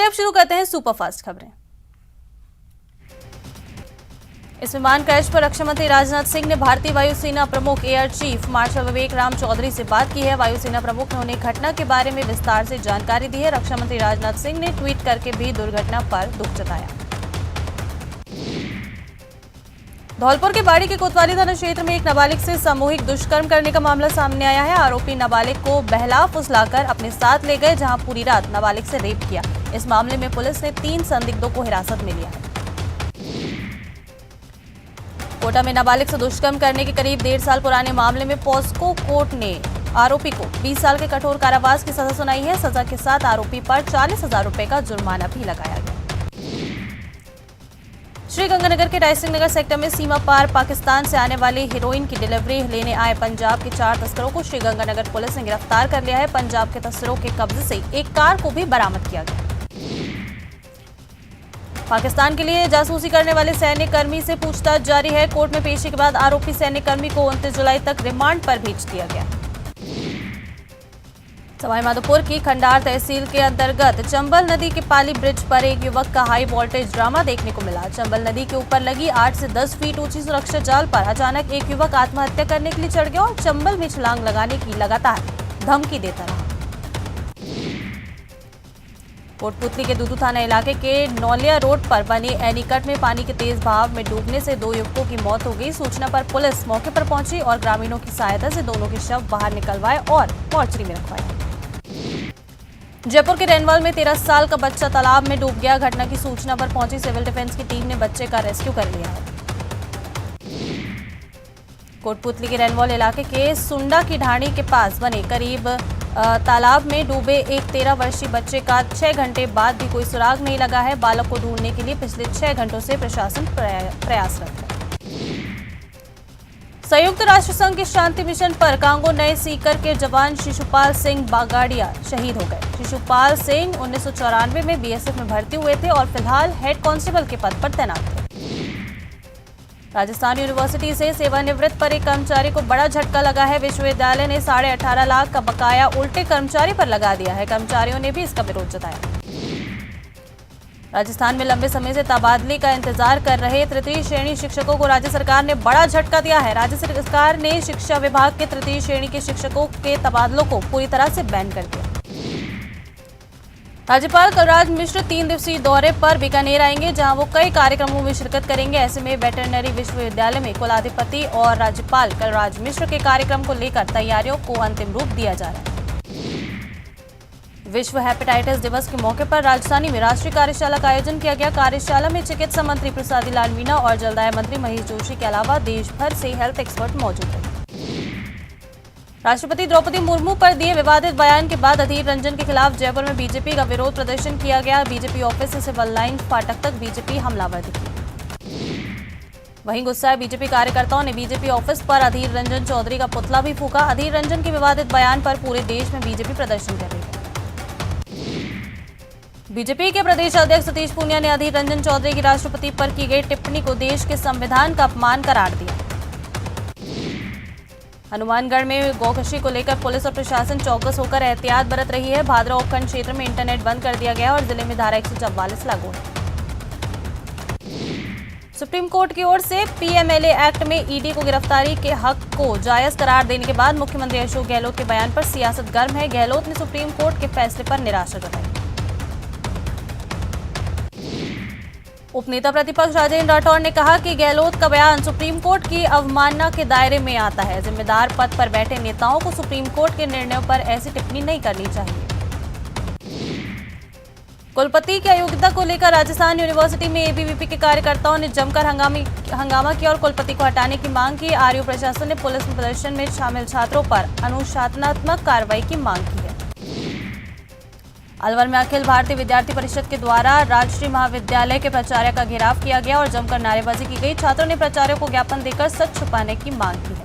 अब शुरू करते हैं सुपरफास्ट खबरें। इस विमान क्रैश पर रक्षा मंत्री राजनाथ सिंह ने भारतीय वायुसेना प्रमुख एयर चीफ मार्शल विवेक राम चौधरी से बात की है। वायुसेना प्रमुख ने उन्हें घटना के बारे में विस्तार से जानकारी दी है। रक्षा मंत्री राजनाथ सिंह ने ट्वीट करके भी दुर्घटना पर दुख जताया। धौलपुर के बाड़ी के कोतवाली थाना क्षेत्र में एक नाबालिग से सामूहिक दुष्कर्म करने का मामला सामने आया है। आरोपी नाबालिग को बहला फुसलाकर अपने साथ ले गए, जहां पूरी रात नाबालिग से रेप किया। इस मामले में पुलिस ने 3 संदिग्धों को हिरासत में लिया है। कोटा में नाबालिग से दुष्कर्म करने के करीब 1.5 साल पुराने मामले में पॉस्को कोर्ट ने आरोपी को 20 साल के कठोर कारावास की सजा सुनाई है। सजा के साथ आरोपी पर 40,000 रुपए का जुर्माना भी लगाया गया। श्रीगंगानगर के रायसिंह नगर सेक्टर में सीमा पार पाकिस्तान से आने वाली हीरोइन की डिलीवरी लेने आए पंजाब के 4 तस्करों को श्रीगंगानगर पुलिस ने गिरफ्तार कर लिया है। पंजाब के तस्करों के कब्जे से एक कार को भी बरामद किया गया। पाकिस्तान के लिए जासूसी करने वाले सैन्य कर्मी से पूछताछ जारी है। कोर्ट में पेशी के बाद आरोपी सैन्य कर्मी को 29 जुलाई तक रिमांड पर भेज दिया गया। सवाईमाधोपुर की खंडार तहसील के अंतर्गत चंबल नदी के पाली ब्रिज पर एक युवक का हाई वोल्टेज ड्रामा देखने को मिला। चंबल नदी के ऊपर लगी 8 से 10 फीट ऊंची सुरक्षा जाल पर अचानक एक युवक आत्महत्या करने के लिए चढ़ गया और चंबल में छलांग लगाने की लगातार धमकी देता रहा। कोटपुतली के दूदू थाना इलाके के नौलिया रोड पर बने एनीकट में पानी के तेज बहाव में डूबने से 2 युवकों की मौत हो गई। सूचना पर पुलिस मौके पर पहुंची और ग्रामीणों की सहायता से दोनों के शव बाहर निकलवाए और मोर्चरी में रखवाए। जयपुर के रेनवाल में 13 साल का बच्चा तालाब में डूब गया। घटना की सूचना पर पहुंची सिविल डिफेंस की टीम ने बच्चे का रेस्क्यू कर लिया है। कोटपुतली के रेनवाल इलाके के सुंडा की ढाणी के पास बने करीब तालाब में डूबे एक 13 वर्षीय बच्चे का 6 घंटे बाद भी कोई सुराग नहीं लगा है। बालक को ढूंढने के लिए पिछले 6 घंटों से प्रशासन प्रयासरत है। संयुक्त राष्ट्र संघ के शांति मिशन पर कांगो नए सीकर के जवान शिशुपाल सिंह बागाड़िया शहीद हो गए। शिशुपाल सिंह 1994 में बीएसएफ में भर्ती हुए थे और फिलहाल हेड कांस्टेबल के पद पर तैनात थे। राजस्थान यूनिवर्सिटी से सेवानिवृत्त पर एक कर्मचारी को बड़ा झटका लगा है। विश्वविद्यालय ने 18.5 लाख का बकाया उल्टे कर्मचारी पर लगा दिया है। कर्मचारियों ने भी इसका विरोध जताया। राजस्थान में लंबे समय से तबादले का इंतजार कर रहे तृतीय श्रेणी शिक्षकों को राज्य सरकार ने बड़ा झटका दिया है। राज्य सरकार ने शिक्षा विभाग के तृतीय श्रेणी के शिक्षकों के तबादलों को पूरी तरह से बैन कर दिया। राज्यपाल कलराज मिश्र 3 दिवसीय दौरे पर बीकानेर आएंगे, जहां वो कई कार्यक्रमों में शिरकत करेंगे। ऐसे में वेटरनरी विश्वविद्यालय में कुलाधिपति और राज्यपाल कलराज मिश्र के कार्यक्रम को लेकर तैयारियों को अंतिम रूप दिया जा रहा है। विश्व हेपेटाइटिस दिवस के मौके पर राजधानी में राष्ट्रीय कार्यशाला का आयोजन किया गया। कार्यशाला में चिकित्सा मंत्री प्रसादी लाल मीणा और जलदाय मंत्री महेश जोशी के अलावा देश भर से हेल्थ एक्सपर्ट मौजूद थे। राष्ट्रपति द्रौपदी मुर्मू पर दिए विवादित बयान के बाद अधीर रंजन के खिलाफ जयपुर में बीजेपी का विरोध प्रदर्शन किया गया। बीजेपी ऑफिस से सिविल लाइन फाटक तक बीजेपी हमलावर दिखी। वहीं गुस्साए बीजेपी कार्यकर्ताओं ने बीजेपी ऑफिस पर अधीर रंजन चौधरी का पुतला भी फूंका। अधीर रंजन के विवादित बयान पर पूरे देश में बीजेपी प्रदर्शन कर रही है। बीजेपी के प्रदेश अध्यक्ष सतीश पूनिया ने अधीर रंजन चौधरी की राष्ट्रपति पर की गई टिप्पणी को देश के संविधान का अपमान करार दिया। हनुमानगढ़ में गौकशी को लेकर पुलिस और प्रशासन चौकस होकर एहतियात बरत रही है। भादरा उपखंड क्षेत्र में इंटरनेट बंद कर दिया गया और जिले में धारा 144 लागू है। सुप्रीम कोर्ट की ओर से पीएमएलए एक्ट में ईडी को गिरफ्तारी के हक को जायज करार देने के बाद मुख्यमंत्री अशोक गहलोत के बयान पर सियासत गर्म है। गहलोत ने सुप्रीम कोर्ट के फैसले पर निराशा जताई। उपनेता प्रतिपक्ष राजेंद्र राठौड़ ने कहा कि गहलोत का बयान सुप्रीम कोर्ट की अवमानना के दायरे में आता है। जिम्मेदार पद पर बैठे नेताओं को सुप्रीम कोर्ट के निर्णयों पर ऐसी टिप्पणी नहीं करनी चाहिए। कुलपति की अयोग्यता को लेकर राजस्थान यूनिवर्सिटी में एबीवीपी के कार्यकर्ताओं ने जमकर हंगामा किया और कुलपति को हटाने की मांग की। आरयू प्रशासन ने पुलिस प्रदर्शन में शामिल छात्रों पर अनुशासनात्मक कार्रवाई की मांग की है। अलवर में अखिल भारतीय विद्यार्थी परिषद के द्वारा राजश्री महाविद्यालय के प्राचार्य का घेराव किया गया और जमकर नारेबाजी की गई। छात्रों ने प्राचार्य को ज्ञापन देकर सच छुपाने की मांग की है।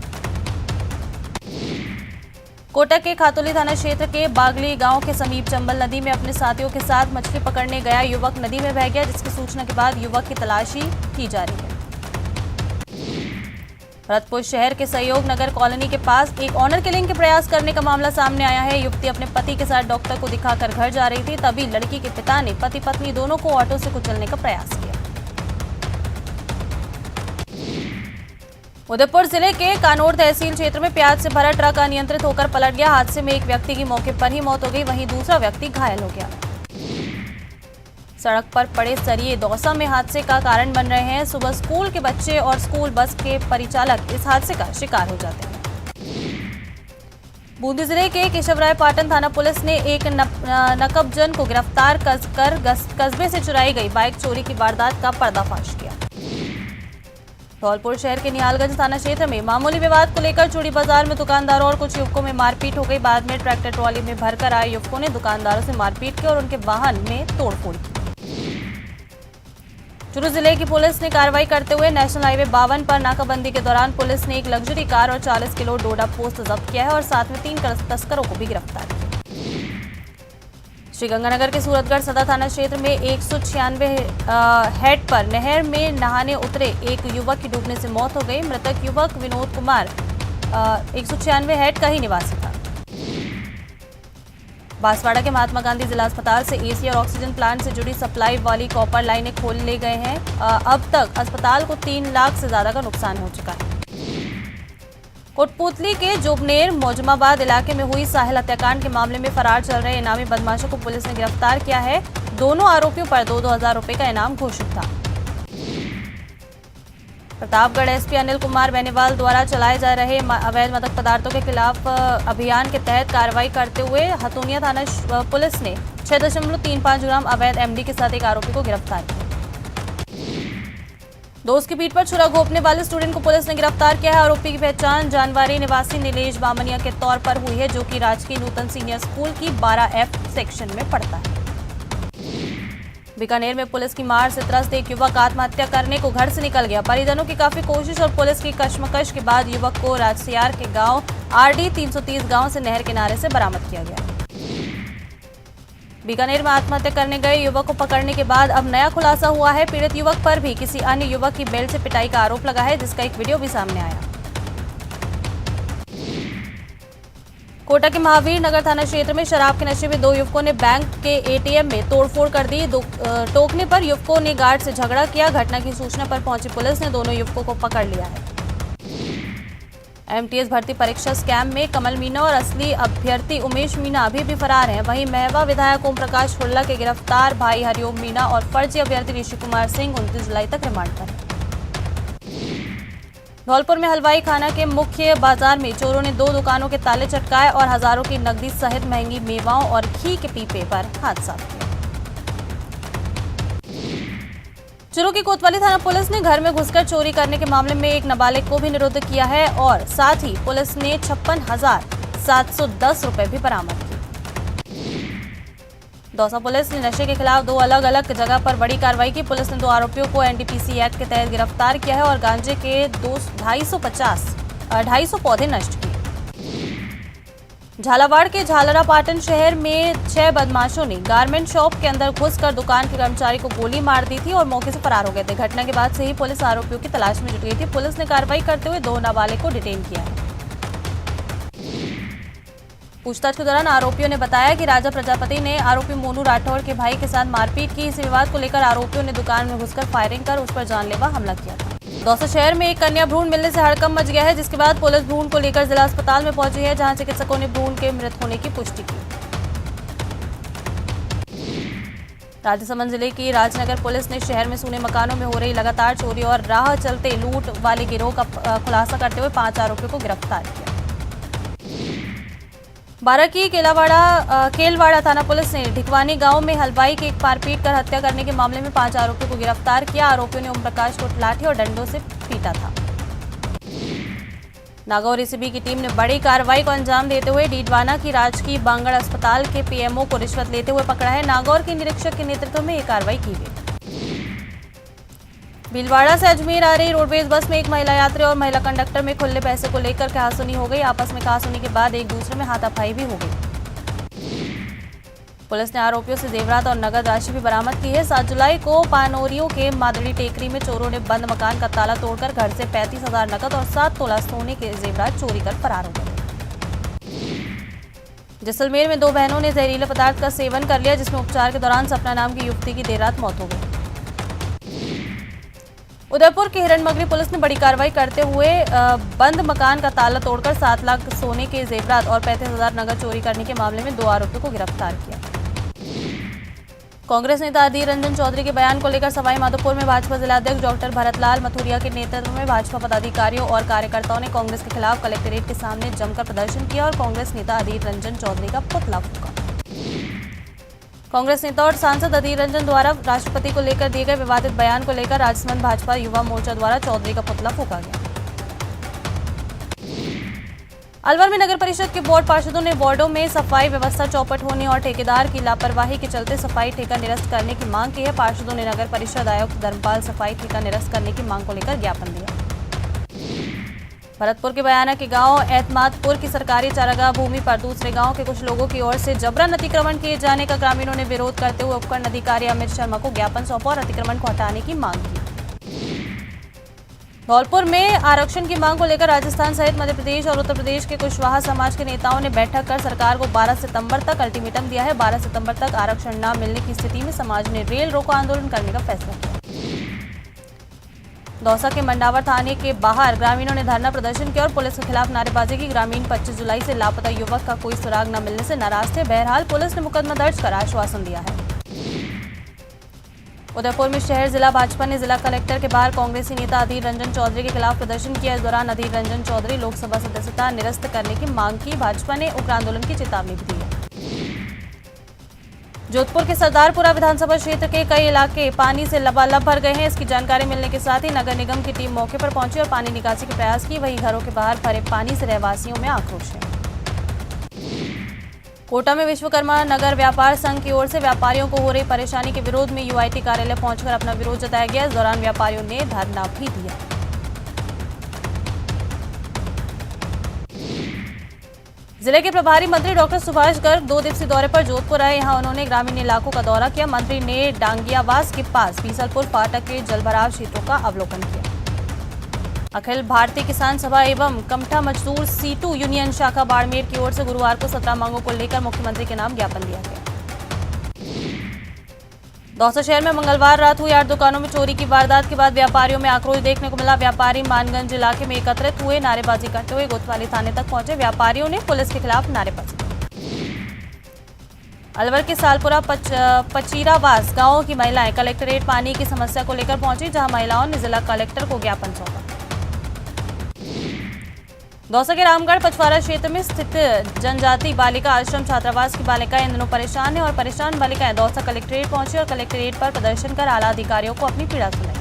कोटा के खातोली थाना क्षेत्र के बागली गांव के समीप चंबल नदी में अपने साथियों के साथ मछली पकड़ने गया युवक नदी में बह गया, जिसकी सूचना के बाद युवक की तलाशी की जा रही है। भरतपुर शहर के सहयोग नगर कॉलोनी के पास एक ऑनर किलिंग के प्रयास करने का मामला सामने आया है। युवती अपने पति के साथ डॉक्टर को दिखाकर घर जा रही थी, तभी लड़की के पिता ने पति पत्नी दोनों को ऑटो से कुचलने का प्रयास किया। उदयपुर जिले के कानौर तहसील क्षेत्र में प्याज से भरा ट्रक अनियंत्रित होकर पलट गया। हादसे में एक व्यक्ति की मौके पर ही मौत हो गई, वहीं दूसरा व्यक्ति घायल हो गया। सड़क पर पड़े सरिये दौसा में हादसे का कारण बन रहे हैं। सुबह स्कूल के बच्चे और स्कूल बस के परिचालक इस हादसे का शिकार हो जाते हैं। बूंदी जिले के केशवराय पाटन थाना पुलिस ने एक नकबजन को गिरफ्तार कर कस्बे से चुराई गई बाइक चोरी की वारदात का पर्दाफाश किया। धौलपुर शहर के निहालगंज थाना क्षेत्र में मामूली विवाद को लेकर चूड़ी बाजार में दुकानदारों और कुछ युवकों में मारपीट हो गई। बाद में ट्रैक्टर ट्रॉली में भरकर आए युवकों ने दुकानदारों से मारपीट की और उनके वाहन में तोड़फोड़ की। चूरू जिले की पुलिस ने कार्रवाई करते हुए नेशनल हाईवे 52 पर नाकाबंदी के दौरान पुलिस ने एक लग्जरी कार और 40 किलो डोडा पोस्त जब्त किया है और साथ में 3 तस्करों को भी गिरफ्तार किया। श्रीगंगानगर के सूरतगढ़ सदर थाना क्षेत्र में 196 हेड पर नहर में नहाने उतरे एक युवक की डूबने से मौत हो गई। मृतक युवक विनोद कुमार 196 हेड का ही निवासी था। बांसवाड़ा के महात्मा गांधी जिला अस्पताल से एसी और ऑक्सीजन प्लांट से जुड़ी सप्लाई वाली कॉपर लाइनें खोल ले गए हैं। अब तक अस्पताल को 3 लाख से ज्यादा का नुकसान हो चुका है। कोटपूतली के जोबनेर मौजमाबाद इलाके में हुई साहिल हत्याकांड के मामले में फरार चल रहे इनामी बदमाशों को पुलिस ने गिरफ्तार किया है। दोनों आरोपियों पर 2-2 हजार रुपए का इनाम घोषित था। प्रतापगढ़ एसपी अनिल कुमार बेनीवाल द्वारा चलाए जा रहे अवैध मादक पदार्थों के खिलाफ अभियान के तहत कार्रवाई करते हुए हथुनिया थाना पुलिस ने 6.35 ग्राम अवैध एमडी के साथ एक आरोपी को गिरफ्तार किया। दोस्त की पीठ पर छुरा घोंपने वाले स्टूडेंट को पुलिस ने गिरफ्तार किया है। आरोपी की पहचान जानवारी निवासी नीलेश बामनिया के तौर पर हुई है, जो कि राजकीय नूतन सीनियर स्कूल की 12F सेक्शन में पढ़ता है। बीकानेर में पुलिस की मार से त्रस्त एक युवक आत्महत्या करने को घर से निकल गया। परिजनों की काफी कोशिश और पुलिस की कशमकश के बाद युवक को राजसियार के गांव RD 330 गांव से नहर किनारे से बरामद किया गया। बीकानेर में आत्महत्या करने गए युवक को पकड़ने के बाद अब नया खुलासा हुआ है। पीड़ित युवक पर भी किसी अन्य युवक की बेल्ट से पिटाई का आरोप लगा है, जिसका एक वीडियो भी सामने आया। कोटा के महावीर नगर थाना क्षेत्र में शराब के नशे में 2 युवकों ने बैंक के ATM में तोड़फोड़ कर दी। टोकने पर युवकों ने गार्ड से झगड़ा किया। घटना की सूचना पर पहुंची पुलिस ने दोनों युवकों को पकड़ लिया है। MTS भर्ती परीक्षा स्कैम में कमल मीणा और असली अभ्यर्थी उमेश मीणा अभी भी फरार हैं। वहीं महवा विधायक ओम प्रकाश हुल्ला के गिरफ्तार भाई हरिओम मीणा और फर्जी अभ्यर्थी ऋषि कुमार सिंह 29 जुलाई तक रिमांड पर। धौलपुर में हलवाई खाना के मुख्य बाजार में चोरों ने 2 दुकानों के ताले चटकाए और हजारों की नकदी सहित महंगी मेवाओं और घी के पीपे पर हाथ साफ किया। चूरू की कोतवाली थाना पुलिस ने घर में घुसकर चोरी करने के मामले में एक नाबालिग को भी निरुद्ध किया है और साथ ही पुलिस ने 56,710 रुपए भी बरामद किए। दौसा पुलिस ने नशे के खिलाफ 2 अलग अलग जगह पर बड़ी कार्रवाई की। पुलिस ने 2 आरोपियों को NDPC एक्ट के तहत गिरफ्तार किया है और गांजे के 250 पौधे नष्ट किए। झालावाड़ के झालरा पाटन शहर में 6 बदमाशों ने गारमेंट शॉप के अंदर घुसकर दुकान के कर्मचारी को गोली मार दी थी और मौके से फरार हो गए थे। घटना के बाद से ही पुलिस आरोपियों की तलाश में जुट गई थी। पुलिस ने कार्रवाई करते हुए 2 नाबालिग को डिटेन किया है। पूछताछ के दौरान आरोपियों ने बताया कि राजा प्रजापति ने आरोपी मोनू राठौर के भाई के साथ मारपीट की। इस विवाद को लेकर आरोपियों ने दुकान में घुसकर फायरिंग कर उस पर जानलेवा हमला किया था। दौसा शहर में एक कन्या भ्रूण मिलने से हड़कंप मच गया है, जिसके बाद पुलिस भ्रूण को लेकर जिला अस्पताल में पहुंची है, जहां चिकित्सकों ने भ्रूण के मृत होने की पुष्टि की। राजसमंद जिले की राजनगर पुलिस ने शहर में सूने मकानों में हो रही लगातार चोरी और राह चलते लूट वाले गिरोह का खुलासा करते हुए 5 आरोपियों को गिरफ्तार किया। बारा की केलवाड़ा थाना पुलिस ने ढिकवानी गांव में हलवाई की एक मारपीट कर हत्या करने के मामले में 5 आरोपियों को गिरफ्तार किया। आरोपियों ने ओम प्रकाश को लाठी और डंडों से पीटा था। नागौर एसीबी की टीम ने बड़ी कार्रवाई को अंजाम देते हुए डीडवाना की राजकीय बांगड़ अस्पताल के PMO को रिश्वत लेते हुए पकड़ा है। नागौर के निरीक्षक के नेतृत्व में यह कार्रवाई की गई। भीलवाड़ा से अजमेर आ रही रोडवेज बस में एक महिला यात्री और महिला कंडक्टर में खुले पैसे को लेकर कहासुनी हो गई। आपस में कहासुनी के बाद एक दूसरे में हाथापाई भी हो गई। पुलिस ने आरोपियों से जेवरात और नगद राशि भी बरामद की है। 7 जुलाई को पानोरियो के मादड़ी टेकरी में चोरों ने बंद मकान का ताला तोड़कर घर से 35,000 नकद और 7 तोला सोने के जेवरात चोरी कर फरार हो गए। जैसलमेर में 2 बहनों ने जहरीले पदार्थ का सेवन कर लिया, जिसमें उपचार के दौरान सपना नाम की युवती की देर रात मौत हो गई। उदयपुर की हिरणमगरी पुलिस ने बड़ी कार्रवाई करते हुए बंद मकान का ताला तोड़कर 7 लाख सोने के जेवरात और 35,000 नकद चोरी करने के मामले में 2 आरोपियों को गिरफ्तार किया। कांग्रेस नेता अधीर रंजन चौधरी के बयान को लेकर सवाई माधोपुर में भाजपा जिलाध्यक्ष डॉक्टर भरतलाल मथुरिया के नेतृत्व में भाजपा पदाधिकारियों और कार्यकर्ताओं ने कांग्रेस के खिलाफ कलेक्ट्रेट के सामने जमकर प्रदर्शन किया और कांग्रेस नेता अधीर रंजन चौधरी का पुतला फूंका। कांग्रेस नेता और सांसद अधीर रंजन द्वारा राष्ट्रपति को लेकर दिए गए विवादित बयान को लेकर राजसमंद भाजपा युवा मोर्चा द्वारा चौधरी का पुतला फूंका गया। अलवर में नगर परिषद के बोर्ड पार्षदों ने वार्डों में सफाई व्यवस्था चौपट होने और ठेकेदार की लापरवाही के चलते सफाई ठेका निरस्त करने की मांग की है। पार्षदों ने नगर परिषद आयुक्त धर्मपाल सफाई ठेका निरस्त करने की मांग को लेकर ज्ञापन दिया। भरतपुर के बयाना के गांव एतमादपुर की सरकारी चारागाह भूमि पर दूसरे गांव के कुछ लोगों की ओर से जबरन अतिक्रमण किए जाने का ग्रामीणों ने विरोध करते हुए उपखंड अधिकारी अमित शर्मा को ज्ञापन सौंपा और अतिक्रमण को हटाने की मांग की। धौलपुर में आरक्षण की मांग को लेकर राजस्थान सहित मध्य प्रदेश और उत्तर प्रदेश के कुशवाहा समाज के नेताओं ने बैठक कर सरकार को 12 सितंबर तक अल्टीमेटम दिया है। 12 सितंबर तक आरक्षण न मिलने की स्थिति में समाज ने रेल रोको आंदोलन करने का फैसला किया। दौसा के मंडावर थाने के बाहर ग्रामीणों ने धरना प्रदर्शन किया और पुलिस के खिलाफ नारेबाजी की। ग्रामीण 25 जुलाई से लापता युवक का कोई सुराग न मिलने से नाराज थे। बहरहाल पुलिस ने मुकदमा दर्ज कर आश्वासन दिया है। उदयपुर में शहर जिला भाजपा ने जिला कलेक्टर के बाहर कांग्रेसी नेता अधीर रंजन चौधरी के खिलाफ प्रदर्शन किया। इस दौरान अधीर रंजन चौधरी लोकसभा सदस्यता निरस्त करने की मांग की। भाजपा ने उग्र आंदोलन की चेतावनी भी दी है। जोधपुर के सरदारपुरा विधानसभा क्षेत्र के कई इलाके पानी से लबालब भर गए हैं। इसकी जानकारी मिलने के साथ ही नगर निगम की टीम मौके पर पहुंची और पानी निकासी के प्रयास की। वहीं घरों के बाहर भरे पानी से रहवासियों में आक्रोश है। कोटा में विश्वकर्मा नगर व्यापार संघ की ओर से व्यापारियों को हो रही परेशानी के विरोध में यूआईटी कार्यालय पहुंचकर अपना विरोध जताया गया। इस दौरान व्यापारियों ने धरना भी दिया। जिले के प्रभारी मंत्री डॉक्टर सुभाष गर्ग 2 दिवसीय दौरे पर जोधपुर आए। यहां उन्होंने ग्रामीण इलाकों का दौरा किया। मंत्री ने डांगियावास के पास बीसलपुर फाटक के जलभराव क्षेत्रों का अवलोकन किया। अखिल भारतीय किसान सभा एवं कमठा मजदूर सीटू यूनियन शाखा बाड़मेर की ओर से गुरुवार को 17 मांगों को लेकर मुख्यमंत्री के नाम ज्ञापन दिया गया। दौसा शहर में मंगलवार रात हुई 8 दुकानों में चोरी की वारदात के बाद व्यापारियों में आक्रोश देखने को मिला। व्यापारी मानगंज इलाके में एकत्रित हुए, नारेबाजी करते हुए कोतवाली थाने तक पहुंचे। व्यापारियों ने पुलिस के खिलाफ नारेबाजी की। अलवर के सालपुरा पचीरावास गांव की महिलाएं कलेक्ट्रेट पानी की समस्या को लेकर पहुंची, जहां महिलाओं ने जिला कलेक्टर को ज्ञापन सौंपा। दौसा के रामगढ़ पचवारा क्षेत्र में स्थित जनजाति बालिका आश्रम छात्रावास की बालिकाएं इन दिनों परेशान है और परेशान बालिकाएं दौसा कलेक्ट्रेट पहुंची और कलेक्ट्रेट पर प्रदर्शन कर आला अधिकारियों को अपनी पीड़ा सुनाई।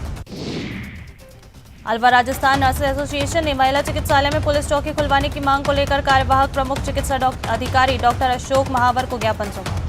अलवर राजस्थान नर्सेज एसोसिएशन ने महिला चिकित्सालय में पुलिस चौकी खुलवाने की मांग को लेकर कार्यवाहक प्रमुख चिकित्सा अधिकारी डॉक्टर अशोक महावर को ज्ञापन सौंपा।